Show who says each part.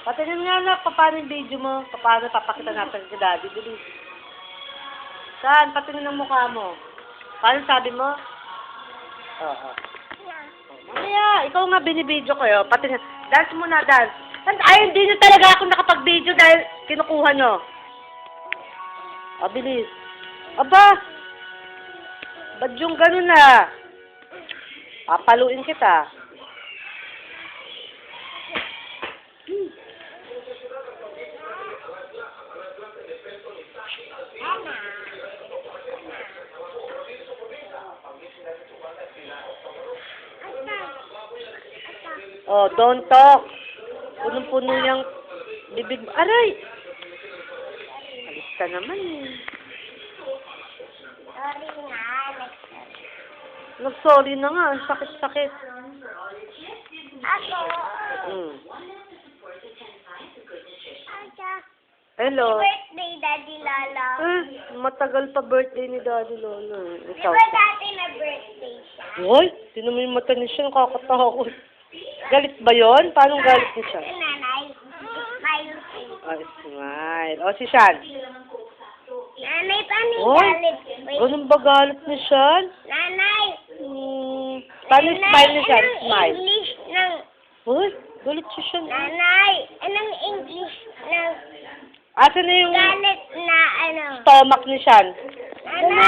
Speaker 1: Patingin nga na, paano yung video mo? Paano papakita natin kay Daddy? Bilis. Saan? Patingin ang mukha mo. Paano sabi mo? Oo. Mamaya, ikaw nga binibidyo ko yun. Patingin. Dance muna, dance. Ay, hindi nyo talaga ako nakapag-video dahil kinukuha nyo. Bilis. Aba! Ba't yung ganun na? Papaluin kita. Oh, don't talk. Punong-puno yung bibig. Aray! Alis ka naman eh.
Speaker 2: Sorry nga.
Speaker 1: Nag-sorry na nga. Ang sakit-sakit.
Speaker 2: Ako.
Speaker 1: Hello.
Speaker 2: Birthday, Daddy Lolo.
Speaker 1: Matagal pa birthday ni Daddy Lolo.
Speaker 2: Di ba dati na birthday siya?
Speaker 1: Hoy, sino mo yung mata niya siya? Nakakatakot. Galit ba yon? Paano galit niya siya?
Speaker 2: Nanay, smile face.
Speaker 1: Smile. Si Sean.
Speaker 2: Nanay, paano yung
Speaker 1: Hoy,
Speaker 2: galit? Wait.
Speaker 1: ganun ba galit ni Sean?
Speaker 2: Nanay.
Speaker 1: Paano yung smile ni Sean?
Speaker 2: Anong
Speaker 1: Smile.
Speaker 2: English ng...
Speaker 1: Hoy, galit si Sean.
Speaker 2: Nanay, anong English ng
Speaker 1: Asa na yung
Speaker 2: galit na ano?
Speaker 1: stomach ni Sean?
Speaker 2: Nanay.